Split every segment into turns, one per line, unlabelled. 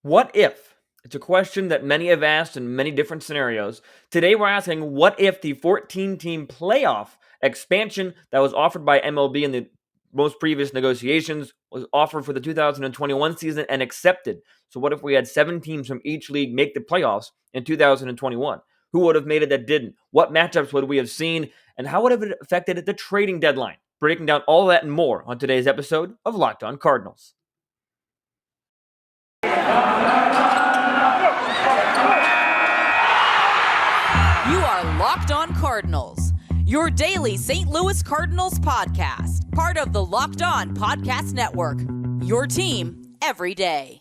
What if? It's a question that many have asked in many different scenarios. Today, we're asking what if the 14-team playoff expansion that was offered by MLB in the most previous negotiations was offered for the 2021 season and accepted? So, what if we had 7 teams from each league make the playoffs in 2021? Who would have made it that didn't? What matchups would we have seen? And how would it have affected the trading deadline? Breaking down all that and more on today's episode of Locked On Cardinals.
You are Locked On Cardinals, your daily St. Louis Cardinals podcast, part of the Locked On Podcast Network, your team every day.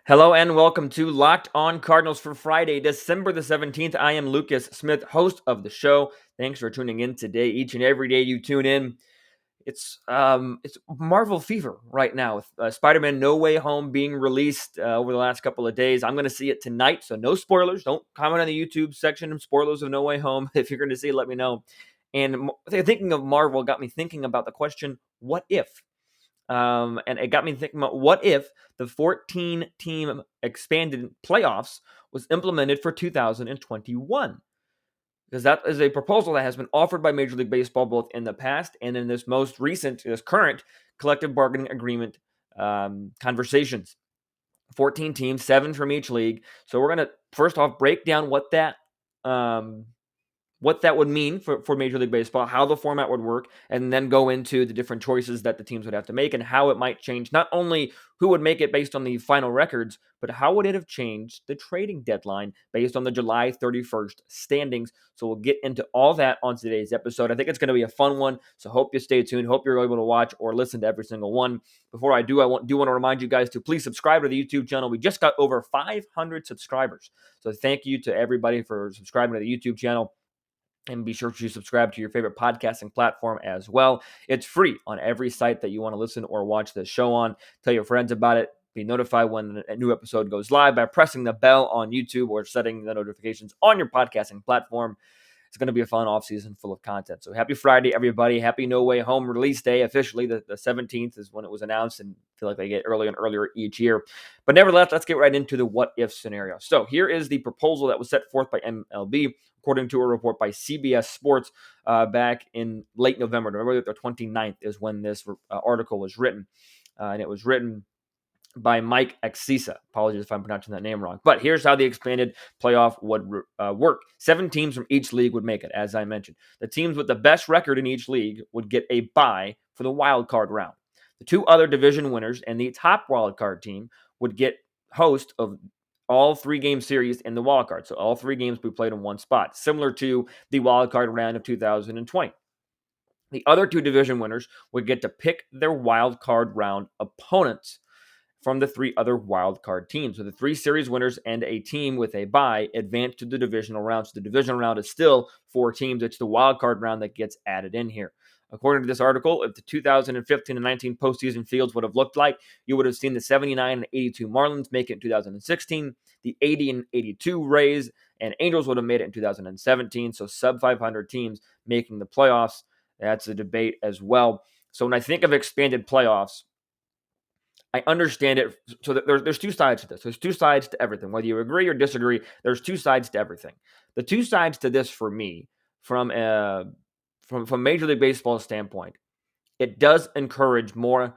Hello and welcome to Locked On Cardinals for Friday, December the 17th. I am Lucas Smith, host of the show. Thanks for tuning in today. Each and every day you tune in. It's Marvel fever right now with Spider-Man No Way Home being released over the last couple of days. I'm going to see it tonight, so no spoilers. Don't comment on the YouTube section of spoilers of No Way Home. If you're going to see it, let me know. And thinking of Marvel got me thinking about the question, what if? And it got me thinking about what if the 14-team expanded playoffs was implemented for 2021? Because that is a proposal that has been offered by Major League Baseball both in the past and in this current collective bargaining agreement conversations. 14 teams, 7 from each league. So we're going to first off break down what that would mean for Major League Baseball, how the format would work, and then go into the different choices that the teams would have to make and how it might change not only who would make it based on the final records, but how would it have changed the trading deadline based on the July 31st standings. So we'll get into all that on today's episode. I think it's going to be a fun one, so hope you stay tuned. Hope you're able to watch or listen to every single one. Before I do, I want to remind you guys to please subscribe to the YouTube channel. We just got over 500 subscribers. So thank you to everybody for subscribing to the YouTube channel. And be sure to subscribe to your favorite podcasting platform as well. It's free on every site that you want to listen or watch this show on. Tell your friends about it. Be notified when a new episode goes live by pressing the bell on YouTube or setting the notifications on your podcasting platform. It's going to be a fun offseason full of content. So happy Friday, everybody. Happy No Way Home release day. Officially, the 17th is when it was announced, and I feel like they get earlier and earlier each year. But nevertheless, let's get right into the what-if scenario. So here is the proposal that was set forth by MLB, according to a report by CBS Sports back in late November. November the 29th is when this article was written. And it was written by Mike Axisa. Apologies if I'm pronouncing that name wrong. But here's how the expanded playoff would work. 7 teams from each league would make it, as I mentioned. The teams with the best record in each league would get a bye for the wild card round. The 2 other division winners and the top wild card team would get host of all 3-game series in the wild card. So all 3 games will be played in one spot, similar to the wild card round of 2020. The other 2 division winners would get to pick their wild card round opponents from the 3 other wild card teams. So the 3 series winners and a team with a bye advance to the divisional round. So the divisional round is still 4 teams. It's the wild card round that gets added in here. According to this article, if the 2015 and 19 postseason fields would have looked like, you would have seen the 79 and 82 Marlins make it in 2016, the 80 and 82 Rays and Angels would have made it in 2017. So sub 500 teams making the playoffs. That's a debate as well. So when I think of expanded playoffs, I understand it. So there's 2 sides to this. There's 2 sides to everything. Whether you agree or disagree, there's 2 sides to everything. The 2 sides to this for me, from Major League Baseball's standpoint, it does encourage more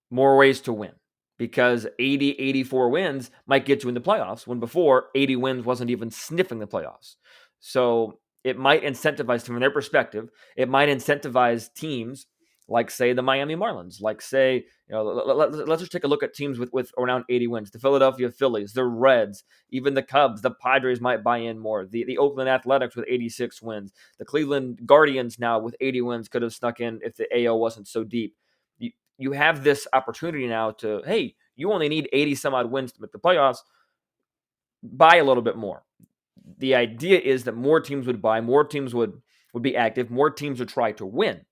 ways to win, because 80, 84 wins might get you in the playoffs when before 80 wins wasn't even sniffing the playoffs. So it might incentivize, from their perspective, it might incentivize teams like, say, the Miami Marlins, like, say, let's just take a look at teams with around 80 wins. The Philadelphia Phillies, the Reds, even the Cubs, the Padres might buy in more. The Oakland Athletics with 86 wins. The Cleveland Guardians now with 80 wins could have snuck in if the AL wasn't so deep. You have this opportunity now to, hey, you only need 80 some odd wins to make the playoffs. Buy a little bit more. The idea is that more teams would buy, more teams would be active, more teams would try to win.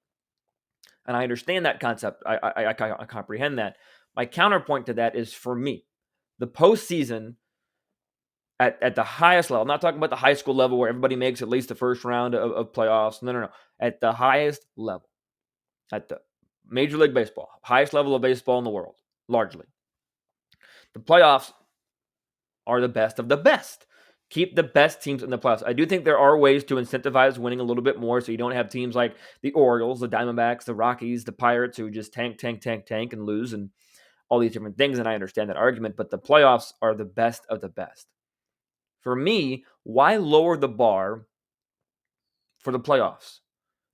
And I understand that concept. I comprehend that. My counterpoint to that is, for me, the postseason at the highest level. I'm not talking about the high school level where everybody makes at least the first round of playoffs. No. At the highest level, at the Major League Baseball, highest level of baseball in the world, largely. The playoffs are the best of the best. Keep the best teams in the playoffs. I do think there are ways to incentivize winning a little bit more so you don't have teams like the Orioles, the Diamondbacks, the Rockies, the Pirates who just tank and lose and all these different things. And I understand that argument, but the playoffs are the best of the best. For me, why lower the bar for the playoffs?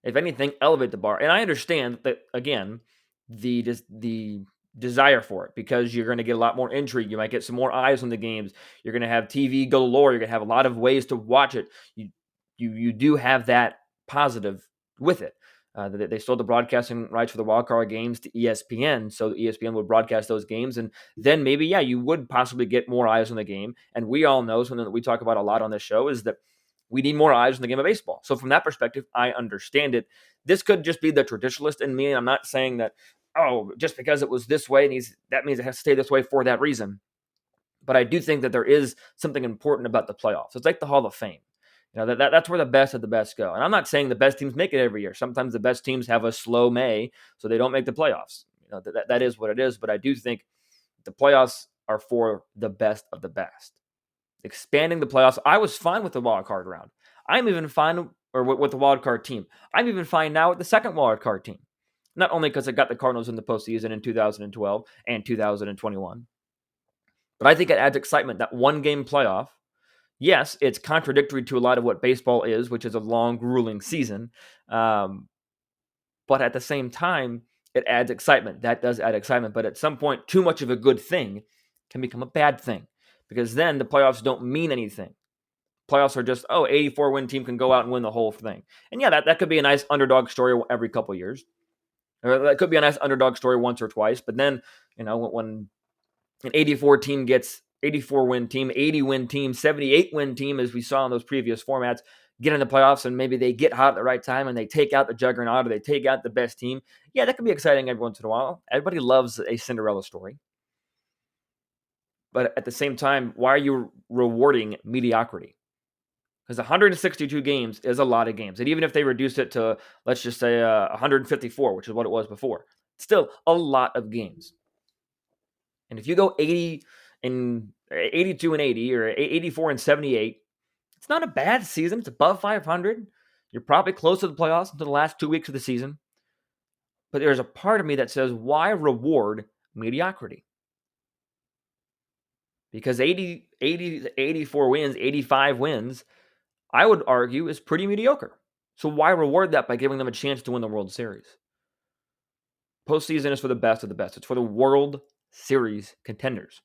If anything, elevate the bar. And I understand that, again, the desire for it because you're going to get a lot more intrigue. You might get some more eyes on the games. You're going to have TV galore. You're going to have a lot of ways to watch it. You do have that positive with it. They sold the broadcasting rights for the wildcard games to ESPN, so ESPN would broadcast those games, and then maybe, you would possibly get more eyes on the game. And we all know something that we talk about a lot on this show is that we need more eyes on the game of baseball. So from that perspective, I understand it. This could just be the traditionalist in me, and I'm not saying that, just because it was this way, that means it has to stay this way for that reason. But I do think that there is something important about the playoffs. It's like the Hall of Fame. That's where the best of the best go. And I'm not saying the best teams make it every year. Sometimes the best teams have a slow May, so they don't make the playoffs. That is what it is. But I do think the playoffs are for the best of the best. Expanding the playoffs, I was fine with the wild card round. I'm even fine with the wild card team. I'm even fine now with the second wild card team. Not only because it got the Cardinals in the postseason in 2012 and 2021, but I think it adds excitement. That one-game playoff, yes, it's contradictory to a lot of what baseball is, which is a long, grueling season. But at the same time, it adds excitement. That does add excitement. But at some point, too much of a good thing can become a bad thing because then the playoffs don't mean anything. Playoffs are just, 84-win team can go out and win the whole thing. And that could be a nice underdog story every couple of years. Or that could be a nice underdog story once or twice. But then, when an 84-win team, 80-win team, 78-win team, as we saw in those previous formats, get in the playoffs and maybe they get hot at the right time and they take out the juggernaut or they take out the best team. Yeah, that could be exciting every once in a while. Everybody loves a Cinderella story. But at the same time, why are you rewarding mediocrity? Because 162 games is a lot of games. And even if they reduce it to, let's just say 154, which is what it was before, still a lot of games. And if you go 82 and 80 or 84 and 78, it's not a bad season. It's above 500. You're probably close to the playoffs until the last 2 weeks of the season. But there's a part of me that says, why reward mediocrity? Because 84 wins, 85 wins, I would argue is pretty mediocre. So why reward that by giving them a chance to win the World Series? Postseason is for the best of the best. It's for the World Series contenders.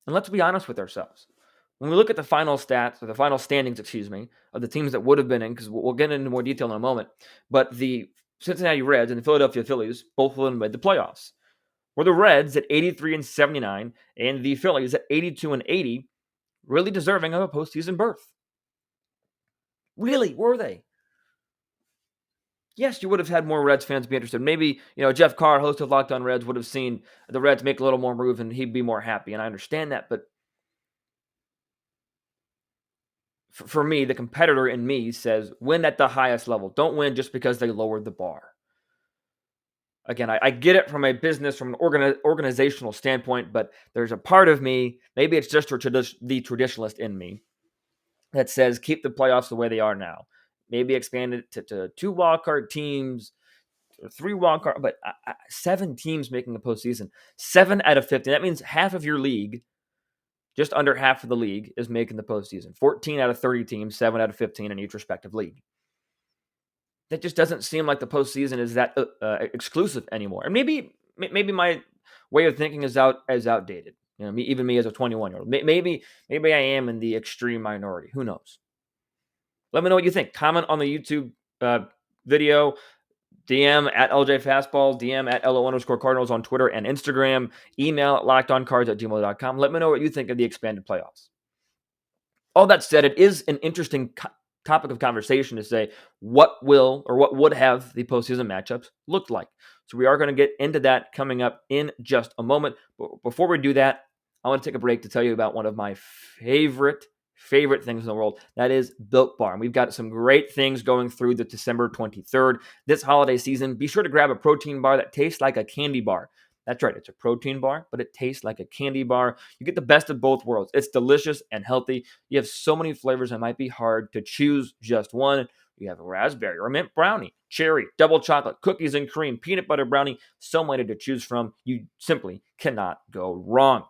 And let's be honest with ourselves. When we look at the final stats, or the final standings, of the teams that would have been in, because we'll get into more detail in a moment, but the Cincinnati Reds and the Philadelphia Phillies both of them made the playoffs. Were the Reds at 83 and 79 and the Phillies at 82 and 80 really deserving of a postseason berth? Really, were they? Yes, you would have had more Reds fans be interested. Maybe, Jeff Carr, host of Locked On Reds, would have seen the Reds make a little more move and he'd be more happy. And I understand that. But for me, the competitor in me says win at the highest level. Don't win just because they lowered the bar. Again, I get it from a business, from an organizational standpoint, but there's a part of me, maybe it's just the traditionalist in me, that says keep the playoffs the way they are now. Maybe expand it to 2 wildcard teams or 3 wildcard, but 7 teams making the postseason. 7 out of 15. That means half of your league, just under half of the league, is making the postseason. 14 out of 30 teams, 7 out of 15 in each respective league. That just doesn't seem like the postseason is that exclusive anymore. And maybe my way of thinking is outdated. Even me as a 21-year-old. Maybe I am in the extreme minority. Who knows? Let me know what you think. Comment on the YouTube video. DM at LJ Fastball. DM at LO_Cardinals on Twitter and Instagram. Email at lockedoncards@gmail.com. Let me know what you think of the expanded playoffs. All that said, it is an interesting topic of conversation to say what would have the postseason matchups looked like. So we are going to get into that coming up in just a moment. But before we do that, I want to take a break to tell you about one of my favorite things in the world. That is Built Bar. And we've got some great things going through the December 23rd. This holiday season, be sure to grab a protein bar that tastes like a candy bar. That's right, it's a protein bar, but it tastes like a candy bar. You get the best of both worlds. It's delicious and healthy. You have so many flavors, it might be hard to choose just one. You have a raspberry or mint brownie, cherry, double chocolate, cookies and cream, peanut butter brownie, so many to choose from. You simply cannot go wrong.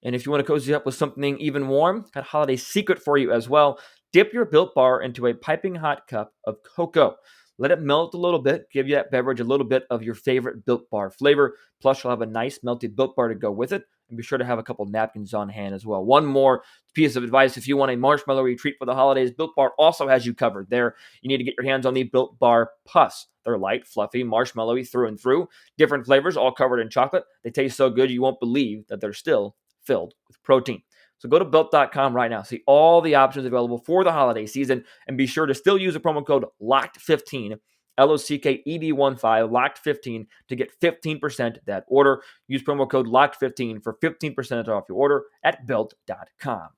And if you want to cozy up with something even warm, got a holiday secret for you as well. Dip your Built Bar into a piping hot cup of cocoa. Let it melt a little bit, give you that beverage a little bit of your favorite Built Bar flavor. Plus, you'll have a nice melted Built Bar to go with it. And be sure to have a couple napkins on hand as well. One more piece of advice: if you want a marshmallowy treat for the holidays, Built Bar also has you covered there. You need to get your hands on the Built Bar Puffs. They're light, fluffy, marshmallowy through and through. Different flavors, all covered in chocolate. They taste so good you won't believe that they're still filled with protein. So go to built.com right now. See all the options available for the holiday season, and be sure to still use the promo code LOCKED15, LOCKED15, LOCKED15 to get 15% that order. Use promo code LOCKED15 for 15% off your order at built.com.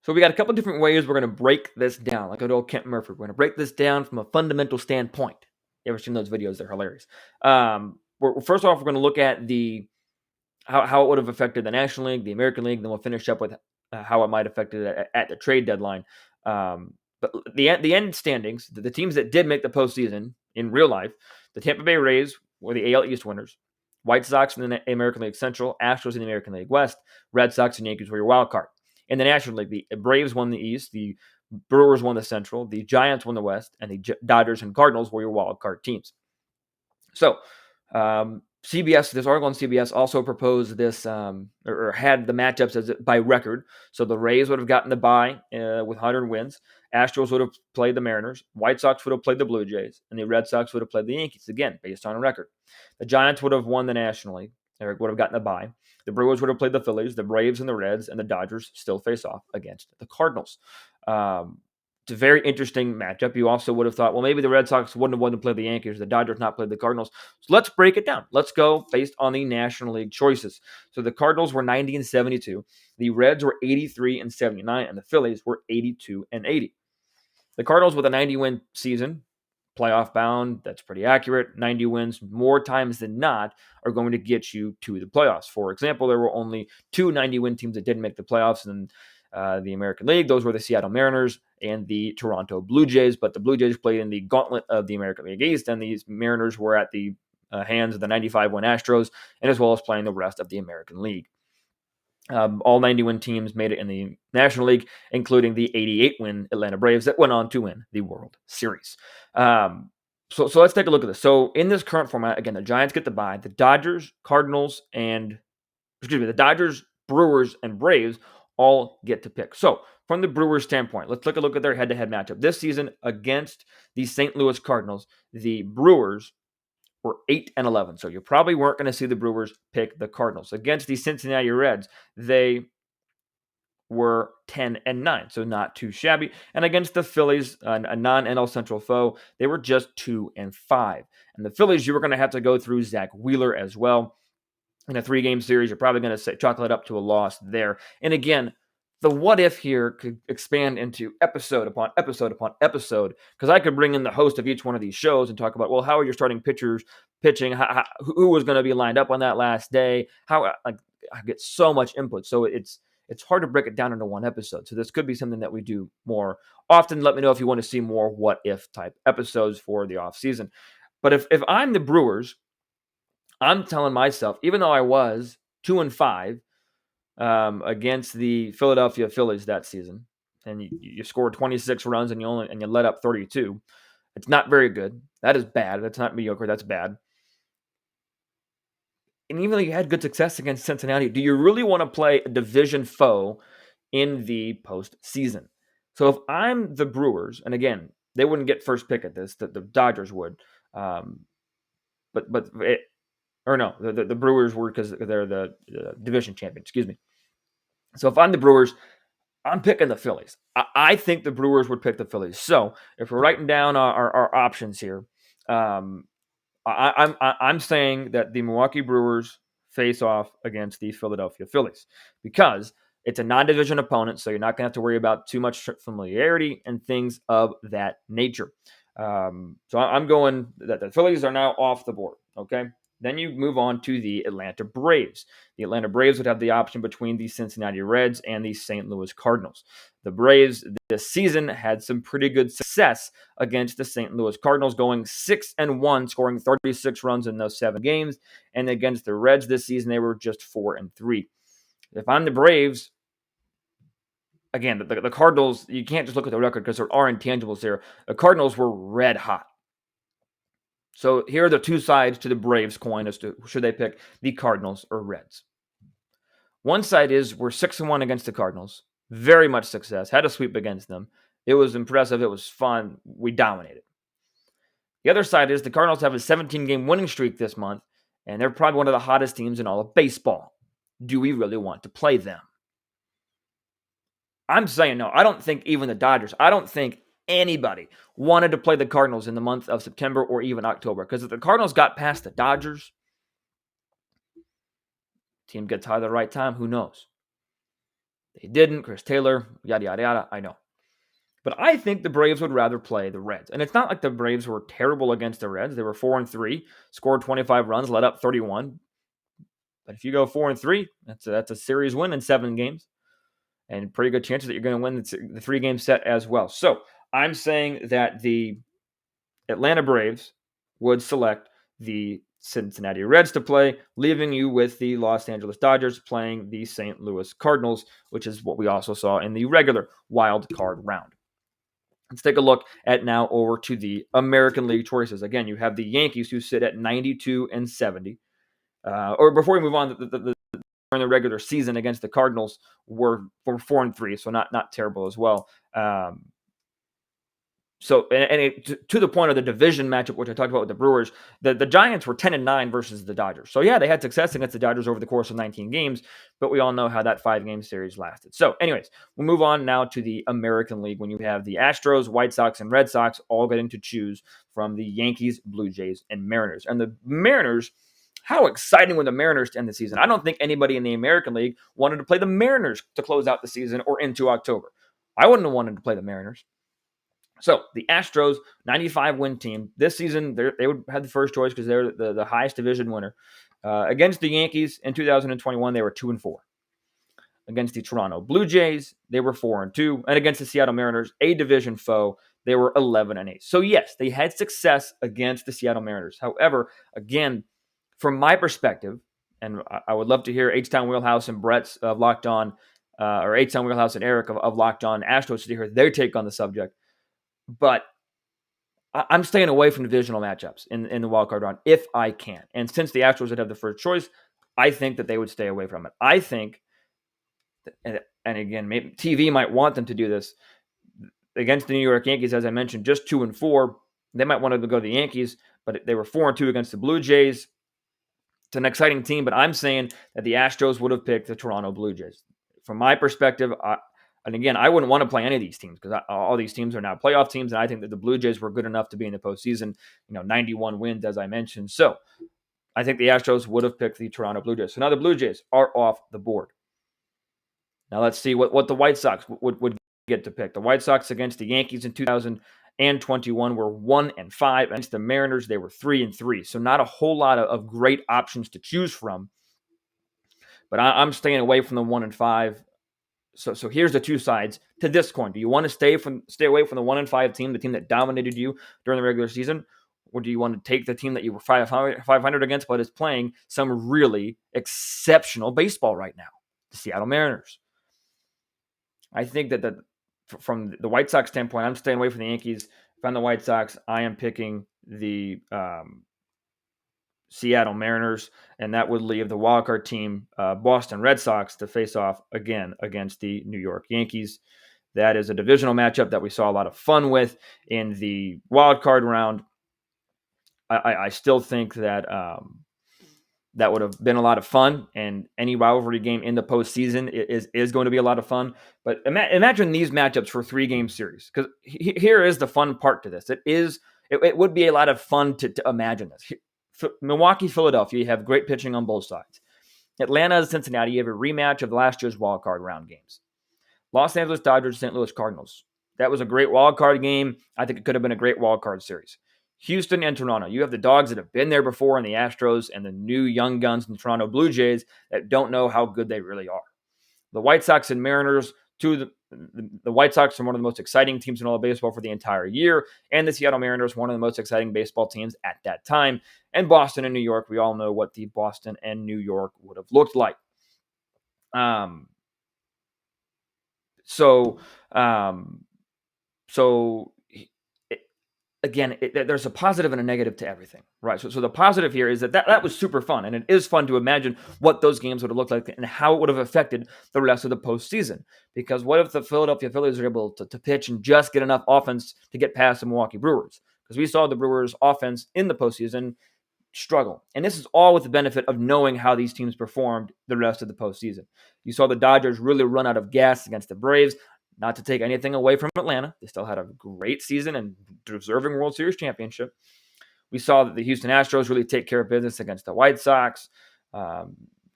So we got a couple different ways we're going to break this down. Like I told Kent Murphy, we're going to break this down from a fundamental standpoint. You ever seen those videos? They're hilarious. First off, we're going to look at how it would have affected the National League, the American League. Then we'll finish up with how it might have affected it at the trade deadline. But the end standings, the teams that did make the postseason in real life, the Tampa Bay Rays were the AL East winners. White Sox in the American League Central, Astros in the American League West, Red Sox and Yankees were your wild card. In the National League, the Braves won the East, the Brewers won the Central, the Giants won the West, and the Dodgers and Cardinals were your wild card teams. So, CBS, this article on CBS also proposed this, or had the matchups as by record. So the Rays would have gotten the bye with 100 wins. Astros would have played the Mariners. White Sox would have played the Blue Jays. And the Red Sox would have played the Yankees, again, based on a record. The Giants would have won the National League, or would have gotten the bye. The Brewers would have played the Phillies. The Braves and the Reds and the Dodgers still face off against the Cardinals. It's a very interesting matchup. You also would have thought, well, maybe the Red Sox wouldn't have wanted to play the Yankees, the Dodgers not played the Cardinals. So let's break it down. Let's go based on the National League choices. So the Cardinals were 90-72, the Reds were 83-79, and the Phillies were 82-80. The Cardinals with a 90-win season, playoff bound, that's pretty accurate. 90 wins more times than not are going to get you to the playoffs. For example, there were only 2 90-win teams that didn't make the playoffs in the American League. Those were the Seattle Mariners and the Toronto Blue Jays, but the Blue Jays played in the gauntlet of the American League East, and these Mariners were at the hands of the 95-win Astros, and as well as playing the rest of the American League. All 90-win teams made it in the National League, including the 88-win Atlanta Braves that went on to win the World Series. So let's take a look at this. So in this current format, again, the Giants get the bye. The Dodgers, the Dodgers, Brewers, and Braves all get to pick. So from the Brewers' standpoint, let's take a look at their head-to-head matchup. This season against the St. Louis Cardinals, the Brewers were 8-11. So you probably weren't going to see the Brewers pick the Cardinals. Against the Cincinnati Reds, they were 10-9, so not too shabby. And against the Phillies, a non-NL Central foe, they were just 2-5. And the Phillies, you were going to have to go through Zach Wheeler as well. In a 3-game series, you're probably going to chalk it up to a loss there. And again, the what if here could expand into episode upon episode upon episode, because I could bring in the host of each one of these shows and talk about, well, how are your starting pitchers pitching? Who was going to be lined up on that last day? I get so much input. So it's hard to break it down into one episode. So this could be something that we do more often. Let me know if you want to see more what if type episodes for the off season. But if I'm the Brewers, I'm telling myself, even though I was 2-5 against the Philadelphia Phillies that season, and you scored 26 runs and you let up 32, it's not very good. That is bad. That's not mediocre. That's bad. And even though you had good success against Cincinnati, do you really want to play a division foe in the postseason? So if I'm the Brewers, and again, they wouldn't get first pick at this, the Dodgers would, the Brewers were, because they're the division champion, excuse me. So if I'm the Brewers, I'm picking the Phillies. I think the Brewers would pick the Phillies. So if we're writing down our options here, I'm saying that the Milwaukee Brewers face off against the Philadelphia Phillies because it's a non-division opponent, so you're not going to have to worry about too much familiarity and things of that nature. So I'm going that the Phillies are now off the board, okay? Then you move on to the Atlanta Braves. The Atlanta Braves would have the option between the Cincinnati Reds and the St. Louis Cardinals. The Braves this season had some pretty good success against the St. Louis Cardinals, going 6-1, scoring 36 runs in those 7 games. And against the Reds this season, they were just 4-3. If I'm the Braves, again, the Cardinals, you can't just look at the record because there are intangibles there. The Cardinals were red hot. So here are the two sides to the Braves coin as to should they pick the Cardinals or Reds. One side is we're 6-1 against the Cardinals. Very much success. Had a sweep against them. It was impressive. It was fun. We dominated. The other side is the Cardinals have a 17-game winning streak this month, and they're probably one of the hottest teams in all of baseball. Do we really want to play them? I'm saying no. I don't think even the Dodgers, I don't think anybody wanted to play the Cardinals in the month of September or even October. Because if the Cardinals got past the Dodgers, team gets high at the right time, who knows? They didn't. Chris Taylor, yada, yada, yada. I know. But I think the Braves would rather play the Reds. And it's not like the Braves were terrible against the Reds. They were 4-3, scored 25 runs, let up 31. But if you go 4-3, that's a series win in 7 games. And pretty good chances that you're going to win the 3-game set as well. So I'm saying that the Atlanta Braves would select the Cincinnati Reds to play, leaving you with the Los Angeles Dodgers playing the St. Louis Cardinals, which is what we also saw in the regular wild card round. Let's take a look at now over to the American League choices. Again, you have the Yankees who sit at 92-70. Or before we move on, during the regular season against the Cardinals were 4-3, so not terrible as well. To the point of the division matchup, which I talked about with the Brewers, the Giants were 10-9 versus the Dodgers. So yeah, they had success against the Dodgers over the course of 19 games, but we all know how that 5-game series lasted. So anyways, we'll move on now to the American League when you have the Astros, White Sox, and Red Sox all getting to choose from the Yankees, Blue Jays, and Mariners. And the Mariners, how exciting were the Mariners to end the season? I don't think anybody in the American League wanted to play the Mariners to close out the season or into October. I wouldn't have wanted to play the Mariners. So the Astros, 95-win team. This season, they would have the first choice because they're the highest division winner. Against the Yankees in 2021, they were 2-4. Against the Toronto Blue Jays, they were 4-2. And against the Seattle Mariners, a division foe, they were 11-8. So yes, they had success against the Seattle Mariners. However, again, from my perspective, and I would love to hear H-Town Wheelhouse and Brett's of Locked On, or H-Town Wheelhouse and Eric of Locked On Astros to hear their take on the subject. But I'm staying away from divisional matchups in the wildcard round if I can. And since the Astros would have the first choice, I think that they would stay away from it. I think, and again, maybe TV might want them to do this, against the New York Yankees, as I mentioned, just 2-4. They might want to go to the Yankees, but they were 4-2 against the Blue Jays. It's an exciting team, but I'm saying that the Astros would have picked the Toronto Blue Jays. From my perspective, and again, I wouldn't want to play any of these teams because all these teams are now playoff teams, and I think that the Blue Jays were good enough to be in the postseason, 91 wins, as I mentioned. So I think the Astros would have picked the Toronto Blue Jays. So now the Blue Jays are off the board. Now let's see what the White Sox would get to pick. The White Sox against the Yankees in 2021 were 1-5. Against the Mariners, they were 3-3. So not a whole lot of great options to choose from. But I'm staying away from the 1-5. So here's the two sides to this coin. Do you want to stay away from the 1-5 team, the team that dominated you during the regular season? Or do you want to take the team that you were 500 against but is playing some really exceptional baseball right now? The Seattle Mariners. I think that from the White Sox standpoint, I'm staying away from the Yankees. If I'm the White Sox, I am picking the Seattle Mariners, and that would leave the wildcard team, Boston Red Sox, to face off again against the New York Yankees. That is a divisional matchup that we saw a lot of fun with in the wildcard round. I still think that that would have been a lot of fun, and any rivalry game in the postseason is going to be a lot of fun. But imagine these matchups for 3-game series, because here is the fun part to this. It would be a lot of fun to imagine this. Milwaukee, Philadelphia, you have great pitching on both sides. Atlanta and Cincinnati, you have a rematch of last year's wild card round games. Los Angeles Dodgers, St. Louis Cardinals. That was a great wild card game. I think it could have been a great wild card series. Houston and Toronto. You have the dogs that have been there before in the Astros and the new young guns in the Toronto Blue Jays that don't know how good they really are. The White Sox and Mariners, the White Sox are one of the most exciting teams in all of baseball for the entire year, and the Seattle Mariners, one of the most exciting baseball teams at that time. And Boston and New York, we all know what the Boston and New York would have looked like. Um, so, um, so again, there's a positive and a negative to everything, right? So the positive here is that was super fun, and it is fun to imagine what those games would have looked like and how it would have affected the rest of the postseason. Because what if the Philadelphia Phillies are able to pitch and just get enough offense to get past the Milwaukee Brewers? Because we saw the Brewers' offense in the postseason struggle. And this is all with the benefit of knowing how these teams performed the rest of the postseason. You saw the Dodgers really run out of gas against the Braves. Not to take anything away from Atlanta. They still had a great season and deserving World Series championship. We saw that the Houston Astros really take care of business against the White Sox.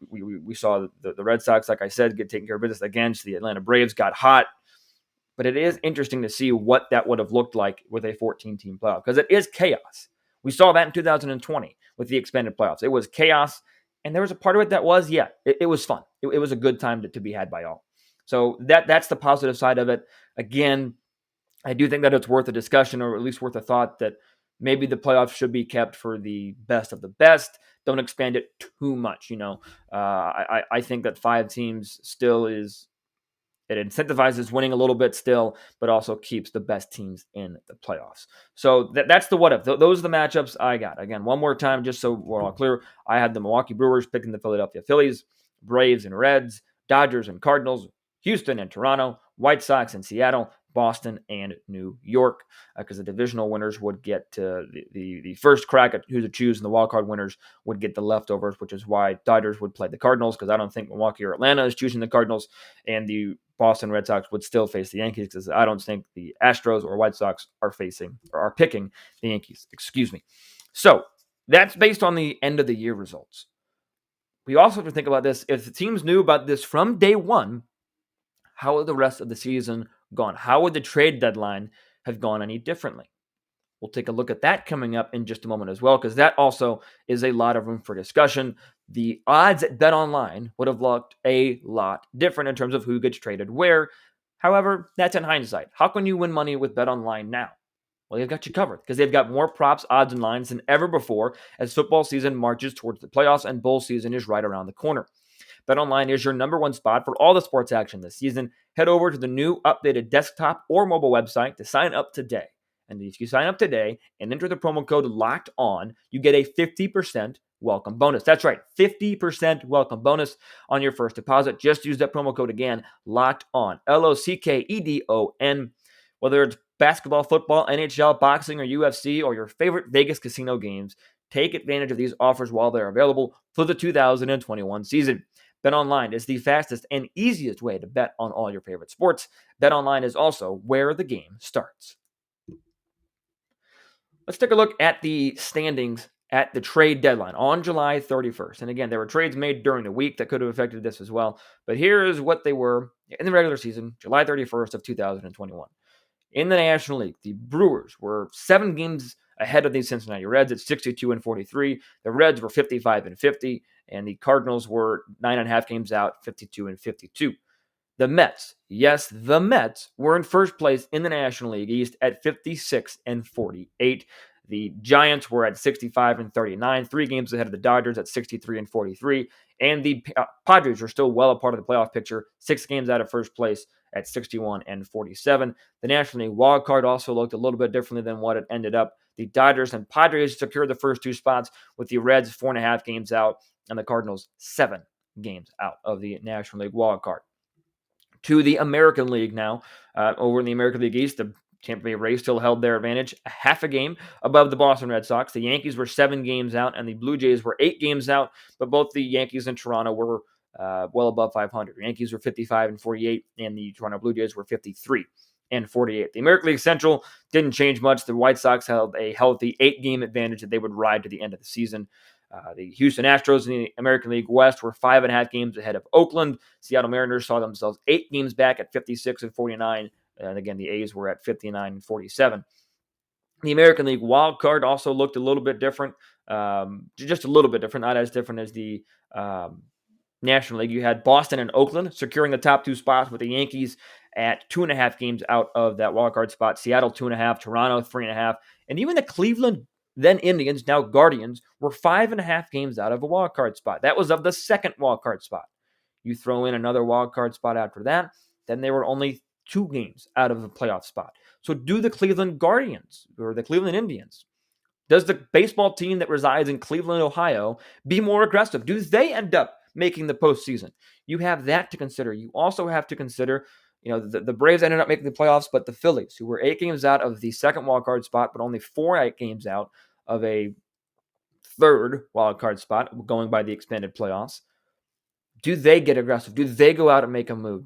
We saw the Red Sox, like I said, get taken care of business against the Atlanta Braves, got hot. But it is interesting to see what that would have looked like with a 14-team playoff because it is chaos. We saw that in 2020 with the expanded playoffs. It was chaos, and there was a part of it that was, it was fun. It was a good time to be had by all. So that's the positive side of it. Again, I do think that it's worth a discussion or at least worth a thought that maybe the playoffs should be kept for the best of the best. Don't expand it too much. I think that 5 teams still is – it incentivizes winning a little bit still, but also keeps the best teams in the playoffs. So that's the what if. Those are the matchups I got. Again, one more time, just so we're all clear, I had the Milwaukee Brewers picking the Philadelphia Phillies, Braves and Reds, Dodgers and Cardinals, Houston and Toronto, White Sox and Seattle, Boston and New York, because the divisional winners would get the first crack at who to choose, and the wildcard winners would get the leftovers, which is why Dodgers would play the Cardinals, because I don't think Milwaukee or Atlanta is choosing the Cardinals, and the Boston Red Sox would still face the Yankees, because I don't think the Astros or White Sox are picking the Yankees. Excuse me. So that's based on the end of the year results. We also have to think about this. If the teams knew about this from day one, how would the rest of the season gone? How would the trade deadline have gone any differently? We'll take a look at that coming up in just a moment as well, because that also is a lot of room for discussion. The odds at BetOnline would have looked a lot different in terms of who gets traded where. However, that's in hindsight. How can you win money with BetOnline now? Well, they've got you covered because they've got more props, odds, and lines than ever before as football season marches towards the playoffs and bowl season is right around the corner. BetOnline is your number one spot for all the sports action this season. Head over to the new updated desktop or mobile website to sign up today. And if you sign up today and enter the promo code LOCKEDON, you get a 50% welcome bonus. That's right, 50% welcome bonus on your first deposit. Just use that promo code again, LOCKEDON, LOCKEDON. Whether it's basketball, football, NHL, boxing, or UFC, or your favorite Vegas casino games, take advantage of these offers while they're available for the 2021 season. BetOnline is the fastest and easiest way to bet on all your favorite sports. BetOnline is also where the game starts. Let's take a look at the standings at the trade deadline on July 31st. And again, there were trades made during the week that could have affected this as well. But here is what they were in the regular season, July 31st of 2021. In the National League, the Brewers were 7 games ahead of the Cincinnati Reds at 62-43. The Reds were 55-50, and the Cardinals were 9.5 games out, 52-52. The Mets, yes, the Mets were in first place in the National League East at 56-48. The Giants were at 65-39, 3 games ahead of the Dodgers at 63-43. And the Padres are still well a part of the playoff picture, 6 games out of first place at 61-47. The National League wild card also looked a little bit differently than what it ended up. The Dodgers and Padres secured the first 2 spots, with the Reds 4.5 games out and the Cardinals 7 games out of the National League wild card. To the American League now. Over in the American League East, the Tampa Bay Rays still held their advantage, a half a game above the Boston Red Sox. The Yankees were 7 games out, and the Blue Jays were 8 games out, but both the Yankees and Toronto were well above 500. The Yankees were 55-48, and the Toronto Blue Jays were 53-48. The American League Central didn't change much. The White Sox held a healthy 8-game advantage that they would ride to the end of the season. The Houston Astros in the American League West were 5.5 games ahead of Oakland. Seattle Mariners saw themselves 8 games back at 56 and 49. And again, the A's were at 59 and 47. The American League wild card also looked a little bit different, just a little bit different, not as different as the National League. You had Boston and Oakland securing the top 2 spots, with the Yankees at 2.5 games out of that wild card spot. Seattle 2.5, Toronto 3.5, and even the Cleveland, then Indians, now Guardians, were 5.5 games out of a wild card spot. That was of the second wild card spot. You throw in another wild card spot after that, then they were only 2 games out of a playoff spot. So do the Cleveland Guardians or the Cleveland Indians, does the baseball team that resides in Cleveland, Ohio, be more aggressive? Do they end up making the postseason? You have that to consider. You also have to consider, the Braves ended up making the playoffs, but the Phillies, who were 8 games out of the second wildcard spot, but only 4 games out of a third wildcard spot, going by the expanded playoffs, do they get aggressive? Do they go out and make a move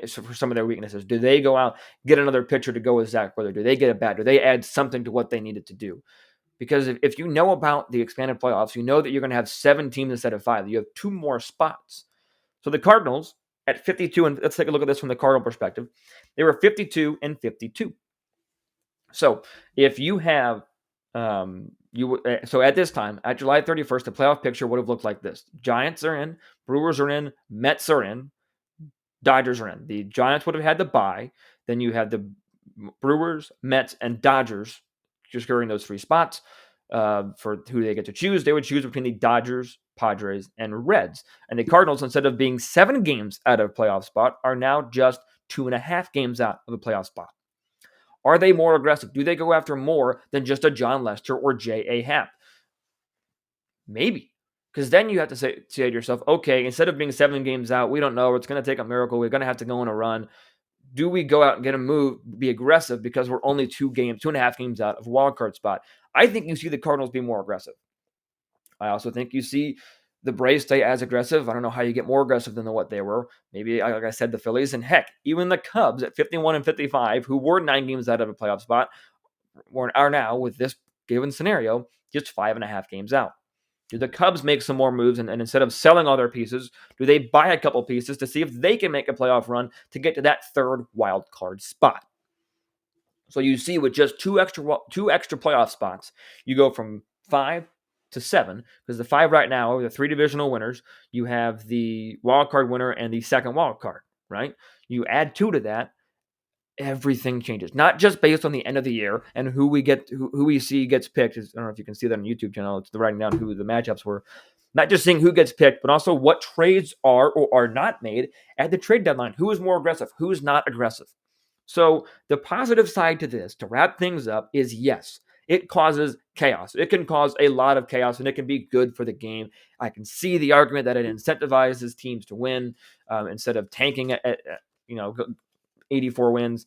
for some of their weaknesses? Do they go out, get another pitcher to go with Zach Wheeler? Do they get a bat? Do they add something to what they needed to do? Because if you know about the expanded playoffs, you know that you're going to have 7 teams instead of 5. You have 2 more spots. So the Cardinals at 52, and let's take a look at this from the Cardinal perspective. They were 52 and 52. So if you have, so at this time, at July 31st, the playoff picture would have looked like this. Giants are in, Brewers are in, Mets are in, Dodgers are in. The Giants would have had the bye. Then you had the Brewers, Mets, and Dodgers securing those 3 spots for who they get to choose. They would choose between the Dodgers, Padres, and Reds. And the Cardinals, instead of being 7 games out of a playoff spot, are now just 2.5 games out of a playoff spot. Are they more aggressive? Do they go after more than just a John Lester or J.A. Happ? Maybe. Because then you have to say to yourself, okay, instead of being 7 games out, we don't know. It's going to take a miracle. We're going to have to go on a run. Do we go out and get a move, be aggressive because we're only 2.5 games out of a wild card spot? I think you see the Cardinals be more aggressive. I also think you see the Braves stay as aggressive. I don't know how you get more aggressive than what they were. Maybe, like I said, the Phillies, and heck, even the Cubs at 51 and 55, who were 9 games out of a playoff spot, are now, with this given scenario, just 5.5 games out. Do the Cubs make some more moves, and instead of selling all their pieces, do they buy a couple pieces to see if they can make a playoff run to get to that third wild card spot? So you see, with just two extra playoff spots, you go from 5 to 7, because the 5 right now are the 3 divisional winners. You have the wild card winner and the second wild card, right? You add 2 to that, everything changes. Not just based on the end of the year and who we see gets picked. I don't know if you can see that on the YouTube channel. It's the writing down who the matchups were. Not just seeing who gets picked, but also what trades are or are not made at the trade deadline. Who is more aggressive? Who is not aggressive? So the positive side to this, to wrap things up, is yes, it causes chaos. It can cause a lot of chaos, and it can be good for the game. I can see the argument that it incentivizes teams to win instead of tanking at 84 wins.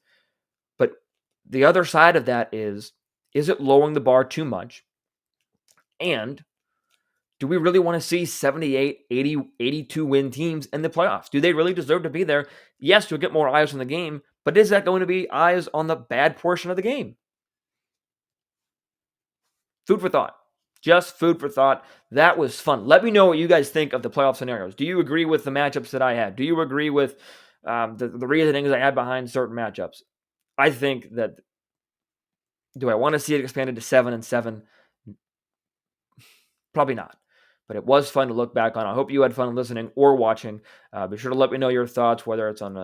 But the other side of that is it lowering the bar too much? And do we really want to see 78, 80, 82 win teams in the playoffs? Do they really deserve to be there? Yes, you'll get more eyes on the game, but is that going to be eyes on the bad portion of the game? Food for thought. Just food for thought. That was fun. Let me know what you guys think of the playoff scenarios. Do you agree with the matchups that I had? Do you agree with the reasonings I had behind certain matchups? I think that, do I want to see it expanded to 7 and 7? Probably not. But it was fun to look back on. I hope you had fun listening or watching. Be sure to let me know your thoughts, whether it's on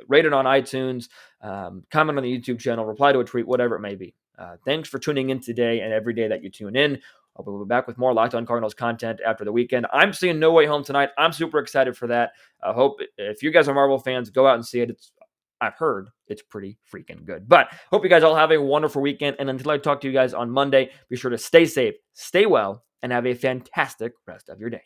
rated on iTunes, comment on the YouTube channel, reply to a tweet, whatever it may be. Thanks for tuning in today and every day that you tune in. We'll be back with more Locked On Cardinals content after the weekend. I'm seeing No Way Home tonight. I'm super excited for that. I hope if you guys are Marvel fans, go out and see it. I've heard it's pretty freaking good. But hope you guys all have a wonderful weekend. And until I talk to you guys on Monday, be sure to stay safe, stay well, and have a fantastic rest of your day.